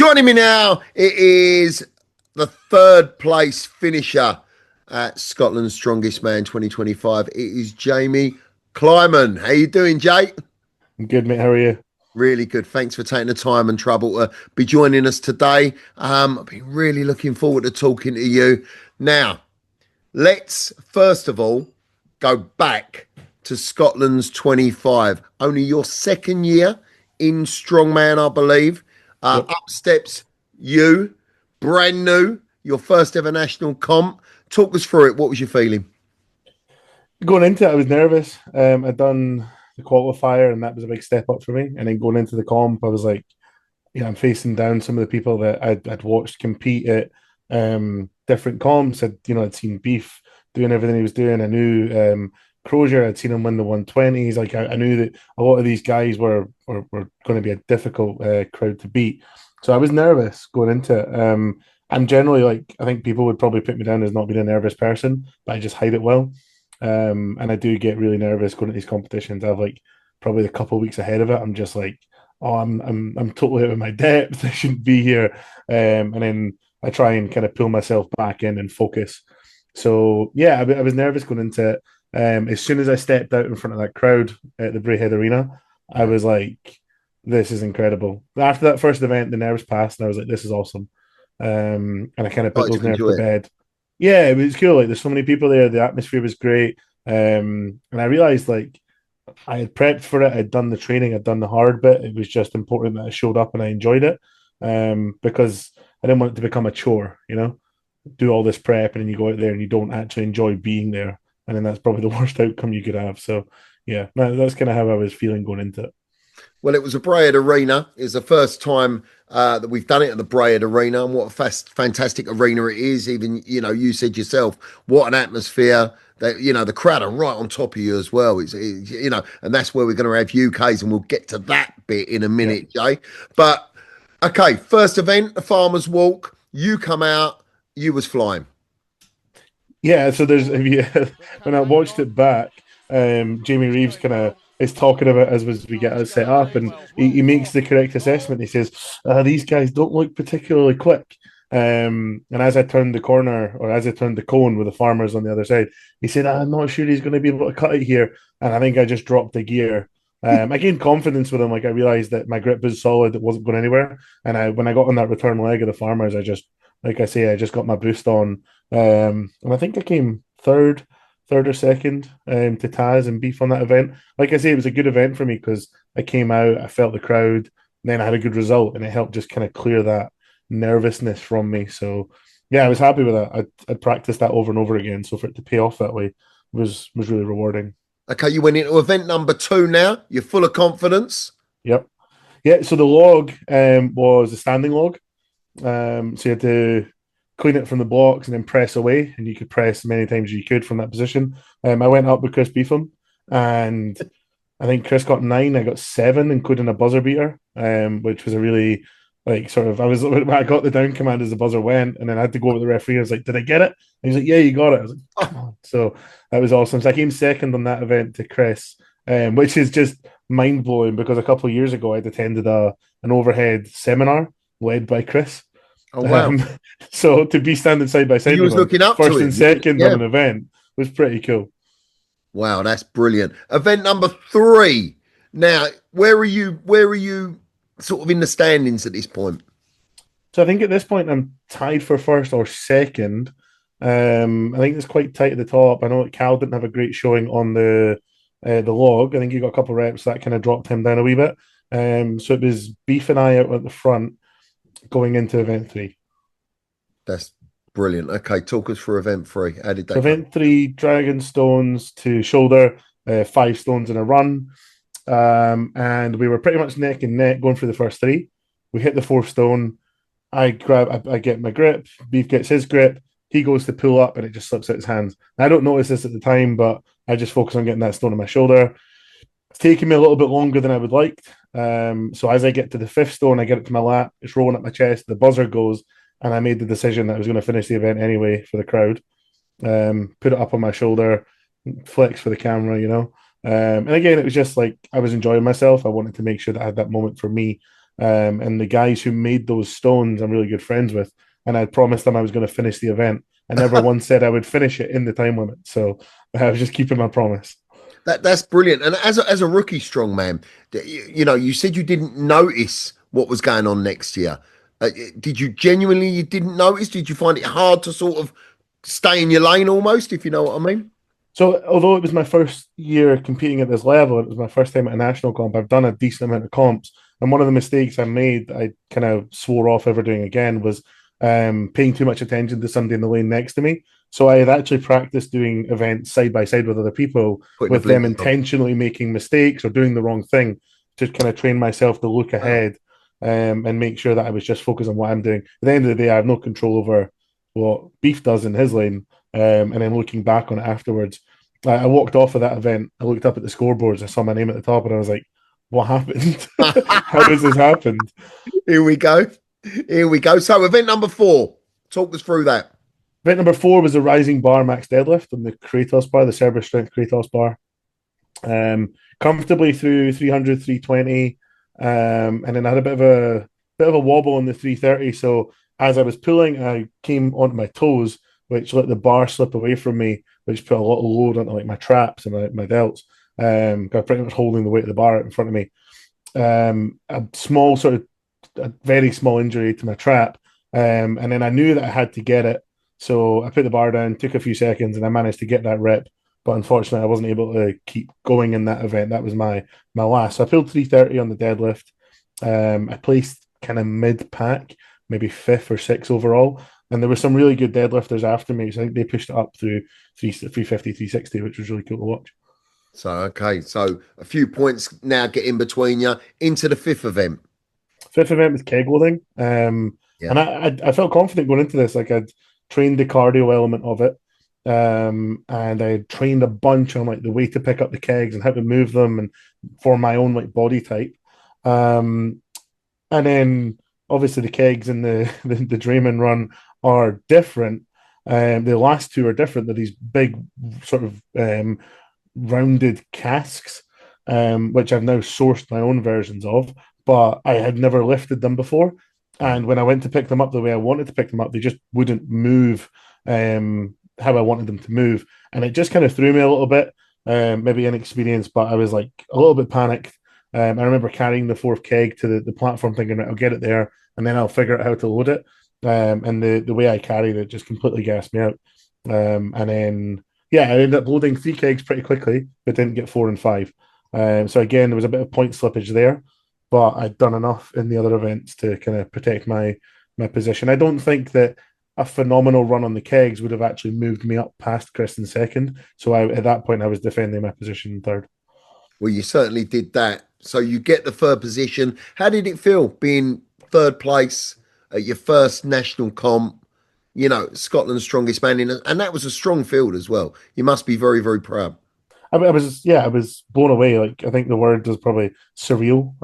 Joining me now, it is the third place finisher at Scotland's Strongest Man 2025. It is Jamie Kleiman. How you doing, Jay? I'm good, mate. How are you? Really good. Thanks for taking the time and trouble to be joining us today. I've been really looking forward to talking to you. Now, let's first of all go back to Scotland's 25. Only your second year in Strongman, I believe. Yep. Up steps you, brand new, your first ever national comp. Talk us through it. What was your feeling? Going into it, I was nervous. I'd done the qualifier, and that was a big step up for me. And then going into the comp, I was like, I'm facing down some of the people that I'd watched compete at different comps. I'd seen Beef doing everything he was doing. I knew Crozier, I'd seen him win the 120s. Like I knew that a lot of these guys were going to be a difficult crowd to beat. So I was nervous going into it. I'm generally like, I think people would probably put me down as not being a nervous person, but I just hide it well. And I do get really nervous going to these competitions. I've like probably a couple of weeks ahead of it. I'm just like, oh, I'm totally out of my depth. I shouldn't be here. And then I try and kind of pull myself back in and focus. So yeah, I was nervous going into it. As soon as I stepped out in front of that crowd at the Braehead Arena, I was like, this is incredible. After that first event, the nerves passed, and I was like, this is awesome. And I kind of put Started those to nerves enjoy to it. bed. Yeah, it was cool. Like, there's so many people there. The atmosphere was great. And I realized like I had prepped for it. I'd done the training. I'd done the hard bit. It was just important that I showed up and I enjoyed it. Because I didn't want it to become a chore. Do all this prep and then you go out there and you don't actually enjoy being there, and then that's probably the worst outcome you could have. So yeah, that's kind of how I was feeling going into it. Well, it was a Braid Arena. It's the first time that we've done it at the Braid Arena, and what a fantastic arena it is. Even you said yourself, what an atmosphere. That the crowd are right on top of you as well. And that's where we're going to have UKs, and we'll get to that bit in a Yeah. minute, Jay. But okay, first event, the Farmers Walk. You come out, you was flying. Yeah, so there's if you when I watched it back, Jamie Reeves kind of is talking about as we get it set up, and he makes the correct assessment. He says these guys don't look particularly quick. And as I turned the corner, or as I turned the cone with the farmers on the other side, he said, "I'm not sure he's going to be able to cut it here." And I think I just dropped the gear. I gained confidence with him. Like I realized that my grip was solid; it wasn't going anywhere. And when I got on that return leg of the farmers, like I say, I just got my boost on. And I think I came third or second to Taz and Beef on that event. Like I say, it was a good event for me because I came out, I felt the crowd, and then I had a good result, and it helped just kind of clear that nervousness from me. So yeah, I was happy with that. I'd practiced that over and over again, so for it to pay off that way was really rewarding. Okay, you went into event number two now. You're full of confidence. Yep. Yeah. So the log was a standing log. So you had to clean it from the blocks and then press away, and you could press as many times as you could from that position. I went up with Chris Beetham, and I think Chris got 9. I got 7, including a buzzer beater, which was a really like sort of. I got the down command as the buzzer went, and then I had to go with the referee. I was like, "Did I get it?" And he's like, "Yeah, you got it." I was like, "Come on!" So that was awesome. So I came second on that event to Chris, which is just mind blowing because a couple of years ago I'd attended an overhead seminar led by Chris. Oh wow! Um, so to be standing side by side You with was him, looking up to first and him. second on Yeah. an event, was pretty cool. Wow, that's brilliant. Event number three. Now, where are you? Where are you? Sort of in the standings at this point. So I think at this point I'm tied for first or second. I think it's quite tight at the top. I know that Cal didn't have a great showing on the log. I think he got a couple of reps that kind of dropped him down a wee bit. So it was Beef and I out at the front going into event three. That's brilliant. Okay, talk us through event three. How did So that go? event three, Dragon Stones to shoulder, 5 stones in a run. And we were pretty much neck and neck going through the first three. We hit the fourth stone. I get my grip. Beef gets his grip. He goes to pull up, and it just slips out his hands. I don't notice this at the time, but I just focus on getting that stone on my shoulder. It's taking me a little bit longer than I would like. So as I get to the fifth stone, I get it to my lap. It's rolling up my chest. The buzzer goes, and I made the decision that I was going to finish the event anyway for the crowd. Put it up on my shoulder, flex for the camera. And again, it was just like I was enjoying myself. I wanted to make sure that I had that moment for me. And the guys who made those stones, I'm really good friends with. And I promised them I was going to finish the event. I never once said I would finish it in the time limit. So I was just keeping my promise. That's brilliant. And as a rookie strongman, you know, you said you didn't notice what was going on next year. Did you genuinely you didn't notice? Did you find it hard to sort of stay in your lane almost, if you know what I mean? So, although it was my first year competing at this level, it was my first time at a national comp. I've done a decent amount of comps, and one of the mistakes I made, I kind of swore off ever doing again, was paying too much attention to somebody in the lane next to me. So I had actually practiced doing events side by side with other people, Putting the with them blinkers on. intentionally making mistakes or doing the wrong thing, to kind of train myself to look Wow. ahead and make sure that I was just focused on what I'm doing. At the end of the day, I have no control over what Beef does in his lane, and then looking back on it afterwards. I walked off of that event. I looked up at the scoreboards. I saw my name at the top, and I was like, "What happened? How has this happened?" Here we go. Here we go. So event number 4. Talk us through that. Event number 4 was the rising bar max deadlift on the Kratos bar, the Cerberus strength Kratos bar. Comfortably through 300, 320, and then I had a bit of a wobble on the 330. So as I was pulling, I came onto my toes, which let the bar slip away from me, which put a lot of load onto like my traps and my delts. Got pretty much holding the weight of the bar out in front of me. A small sort of a very small injury to my trap, and then I knew that I had to get it. So I put the bar down, took a few seconds, and I managed to get that rep. But unfortunately, I wasn't able to keep going in that event. That was my last. So I pulled 330 on the deadlift. I placed kind of mid pack, maybe fifth or sixth overall. And there were some really good deadlifters after me. So I think they pushed it up through 350, 360, which was really cool to watch. So okay, so a few points now get in between you into the 5th event. Fifth event was keg loading. Yeah. And I felt confident going into this. Like I'd trained the cardio element of it. And I trained a bunch on like the way to pick up the kegs and how to move them and for my own like body type. Um, and then obviously the kegs and the Drayman run are different. The last two are different. They're these big sort of rounded casks, which I've now sourced my own versions of, but I had never lifted them before. And when I went to pick them up the way I wanted to pick them up, they just wouldn't move how I wanted them to move. And it just kind of threw me a little bit, maybe inexperienced, but I was like a little bit panicked. I remember carrying the fourth keg to the platform thinking, right, I'll get it there and then I'll figure out how to load it. And the way I carried it just completely gassed me out. And then yeah, I ended up loading three kegs pretty quickly, but didn't get four and five. So again, there was a bit of point slippage there, but I'd done enough in the other events to kind of protect my position. I don't think that a phenomenal run on the kegs would have actually moved me up past Chris in second. So at that point, I was defending my position in third. Well, you certainly did that. So you get the third position. How did it feel being third place at your first national comp? You know, Scotland's strongest man in, and that was a strong field as well. You must be very, very proud. I was blown away. Like I think the word is probably surreal.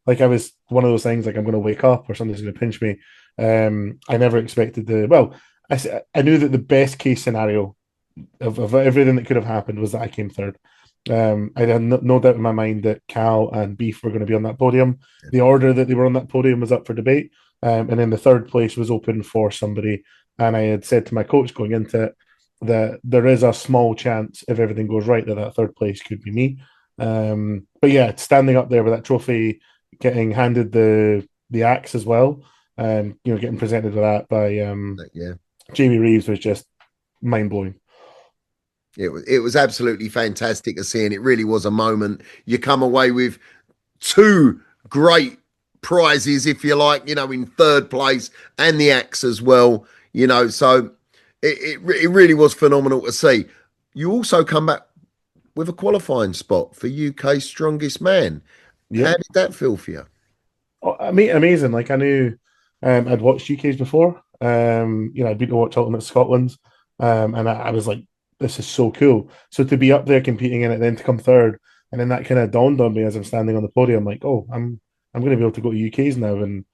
Like I was one of those things like I'm going to wake up or something's going to pinch me. I never expected the well. I knew that the best case scenario of everything that could have happened was that I came third. I had no doubt in my mind that Cal and Beef were going to be on that podium. The order that they were on that podium was up for debate, and then the third place was open for somebody. And I had said to my coach going into it that there is a small chance, if everything goes right, that that third place could be me. But yeah, standing up there with that trophy, getting handed the axe as well, and getting presented with that by Yeah. Jamie Reeves was just mind blowing. It was absolutely fantastic to see, and it really was a moment. You come away with two great prizes, if you like, in third place and the axe as well. So it really was phenomenal to see. You also come back with a qualifying spot for UK Strongest Man. How Yep. did that feel for you? Oh, I mean, amazing. Like I knew I'd watched UK's before. I'd been to watch Ultimate Scotland, and I was like, this is so cool. So to be up there competing in it, then to come third, and then that kind of dawned on me as I'm standing on the podium, like, oh, I'm going to be able to go to UK's now and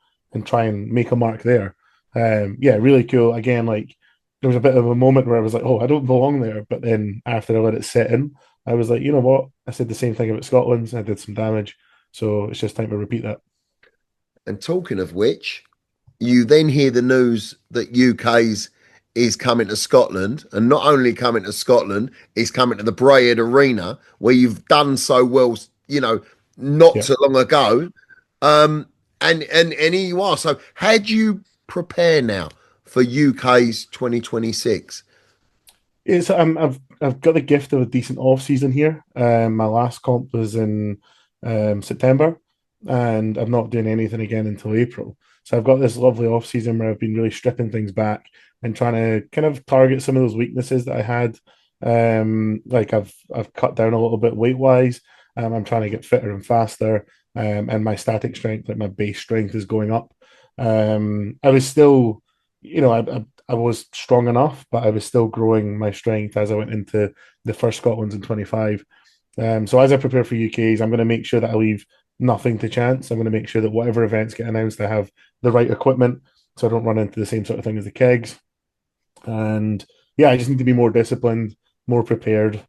try and make a mark there. Yeah, really cool. Again, like there was a bit of a moment where I was like, oh, I don't belong there, but then after I let it set in, I was like, you know what? I said the same thing about Scotland. I did some damage, so it's just time to repeat that. And talking of which, you then hear the news that UK's is coming to Scotland, and not only coming to Scotland, it's coming to the Braid Arena where you've done so well, not Yeah. so long ago. Um, and here you are. So, how do you prepare now for UK's 2026? It's I've got the gift of a decent off season here. My last comp was in September, and I'm not doing anything again until April. So I've got this lovely off season where I've been really stripping things back and trying to kind of target some of those weaknesses that I had. Like I've cut down a little bit weight wise. I'm trying to get fitter and faster, and my static strength, like my base strength, is going up. I was still, I was strong enough, but I was still growing my strength as I went into the first Scotland's in 25. So as I prepare for UKs, I'm going to make sure that I leave nothing to chance. I'm going to make sure that whatever events get announced, I have the right equipment so I don't run into the same sort of thing as the kegs. And yeah, I just need to be more disciplined, more prepared,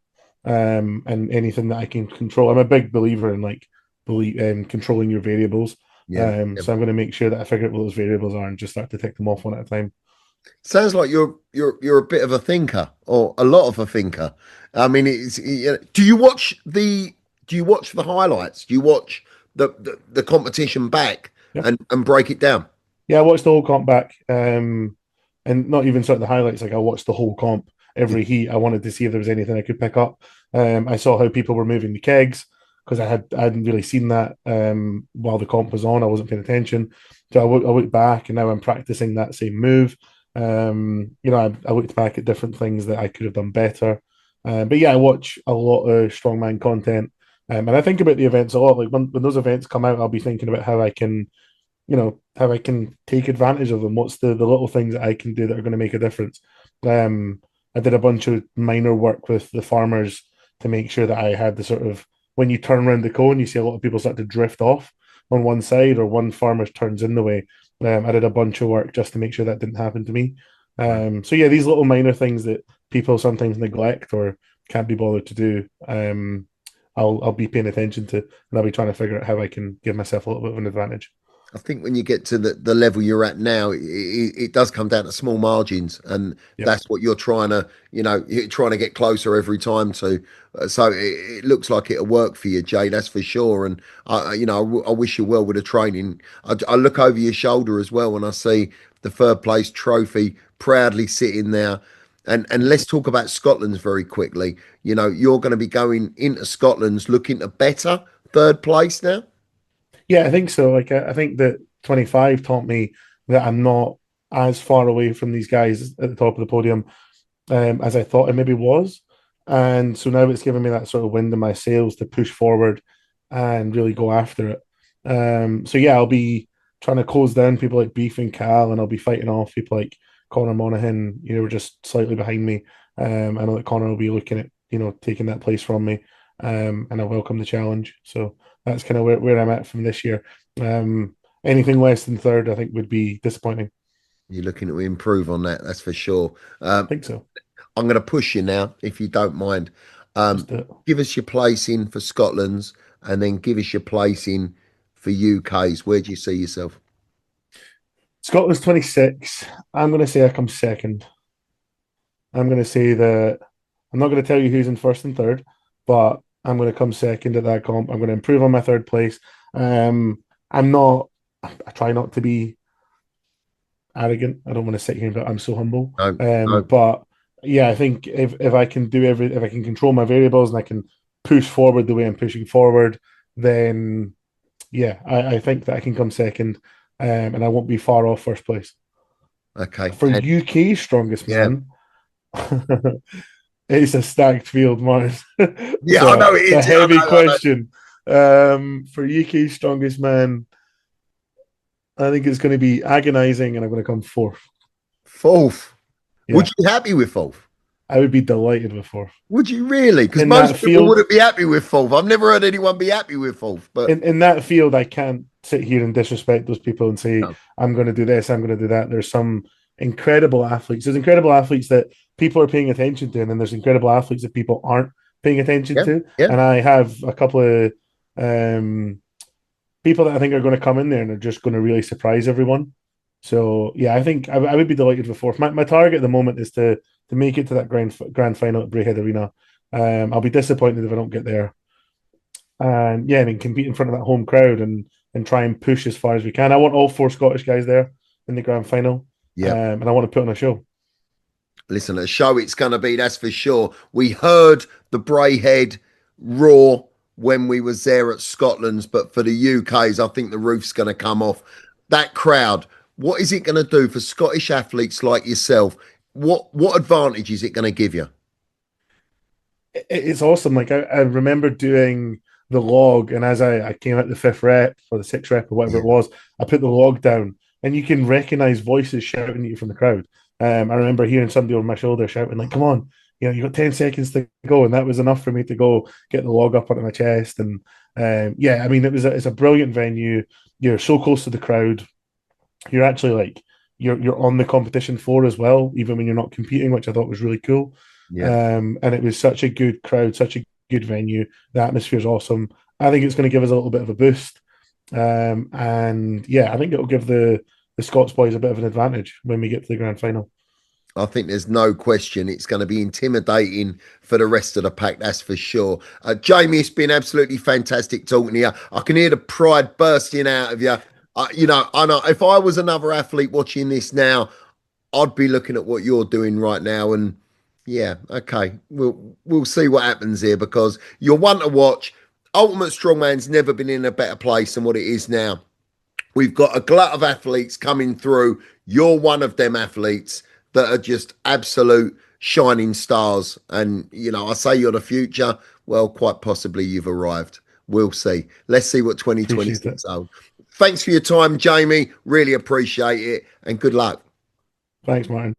and anything that I can control. I'm a big believer in controlling your variables. Yeah. So I'm going to make sure that I figure out what those variables are and just start to tick them off one at a time. Sounds like you're a bit of a thinker, or a lot of a thinker. I mean, do you watch the highlights? Do you watch the competition back Yeah. and break it down? Yeah, I watched the whole comp back, and not even sort of the highlights. Like I watched the whole comp, Yeah, every heat. I wanted to see if there was anything I could pick up. I saw how people were moving the kegs because I hadn't really seen that while the comp was on. I wasn't paying attention, so I looked back, and now I'm practicing that same move. I looked back at different things that I could have done better. But yeah, I watch a lot of strongman content, and I think about the events a lot. Like when those events come out, I'll be thinking about how I can take advantage of them. What's the little things that I can do that are going to make a difference? I did a bunch of minor work with the farmers to make sure that I had the sort of when you turn around the cone, you see a lot of people start to drift off on one side or one farmer turns in the way. I did a bunch of work just to make sure that didn't happen to me. right. So yeah, these little minor things that people sometimes neglect or can't be bothered to do. I'll be paying attention to, and I'll be trying to figure out how I can give myself a little bit of an advantage. I think when you get to the level you're at now, it does come down to small margins, and Yep. that's what you're trying to get closer every time to. So it looks like it'll work for you, Jay. That's for sure. And I wish you well with the training. I look over your shoulder as well, and I see the third place trophy proudly sitting there. And let's talk about Scotland's very quickly. You're going to be going into Scotland's looking to better third place now. Yeah, I think so. Like I think that 25 taught me that I'm not as far away from these guys at the top of the podium as I thought I maybe was. And so now it's given me that sort of wind in my sails to push forward and really go after it. So yeah, I'll be trying to close down people like Beef and Cal, and I'll be fighting off people like Connor Monaghan, were just slightly behind me. I know that Connor will be looking at, taking that place from me. And I welcome the challenge. So that's kind of where I'm at from this year. Anything less than third, I think, would be disappointing. You're looking to improve on that, that's for sure. I think so. I'm going to push you now, if you don't mind. Let's do it. Give us your placing for Scotland's, and then give us your placing for UK's. Where do you see yourself? Scotland's 26. I'm going to say I come second. I'm going to say that I'm not going to tell you who's in first and third, but I'm going to come second at that comp. I'm going to improve on my third place. I'm not, I try not to be arrogant. I don't want to sit here, but I'm so humble. No, no. But yeah, I think if I can if I can control my variables and I can push forward the way I'm pushing forward, then yeah, I think that I can come second, and I won't be far off first place. Okay. For UK strongest Yeah. man, it's a stacked field, Martin. Yeah, I know it It's a is. heavy I know. question. For UK strongest man, I think it's going to be agonizing, and I'm going to come fourth. Fourth. Yeah, Would you be happy with fourth? I would be delighted with fourth. Would you really? Because In most that people field, wouldn't be happy with fourth. I've never heard anyone be happy with fourth. But in that field, I can't sit here and disrespect those people and say no. I'm going to do this, I'm going to do that. There's some incredible athletes. There's incredible athletes that people are paying attention to, and then there's incredible athletes that people aren't paying attention Yeah, to. yeah. And I have a couple of people that I think are going to come in there and are just going to really surprise everyone. So yeah, I think I would be delighted with fourth. My target at the moment is to make it to that grand final at Braehead Arena. I'll be disappointed if I don't get there. And yeah, I mean, compete in front of that home crowd and try and push as far as we can. I want all four Scottish guys there in the grand final, Yeah. and I want to put on a show. Listen, a show it's going to be, that's for sure. We heard the Braehead roar when we was there at Scotland's, but for the UK's, I think the roof's going to come off. That crowd, what is it going to do for Scottish athletes like yourself? What advantage is it going to give you? It's awesome. Like I remember doing the log, and as I came out the fifth rep or the sixth rep or whatever Yeah, it was, I put the log down, and you can recognize voices shouting at you from the crowd. I remember hearing somebody over my shoulder shouting, like, "Come on, you got 10 seconds to go," and that was enough for me to go get the log up onto my chest. And yeah, I mean, it's a brilliant venue. You're so close to the crowd. You're actually like you're on the competition floor as well, even when you're not competing, which I thought was really cool. yeah. And it was such a good crowd, such a good venue. The atmosphere is awesome. I think it's going to give us a little bit of a boost. And yeah, I think it'll give the Scots boys a bit of an advantage when we get to the grand final. I think there's no question it's going to be intimidating for the rest of the pack, that's for sure. Jamie, it's been absolutely fantastic talking to you. I can hear the pride bursting out of you. I know if I was another athlete watching this now, I'd be looking at what you're doing right now, and yeah, okay, we'll see what happens here because you're one to watch. Ultimate Strongman's never been in a better place than what it is now. We've got a glut of athletes coming through. You're one of them athletes that are just absolute shining stars. And, I say you're the future. Well, quite possibly you've arrived. We'll see. Let's see what Appreciate it. 2026 holds. Thanks for your time, Jamie. Really appreciate it. And good luck. Thanks, Martin.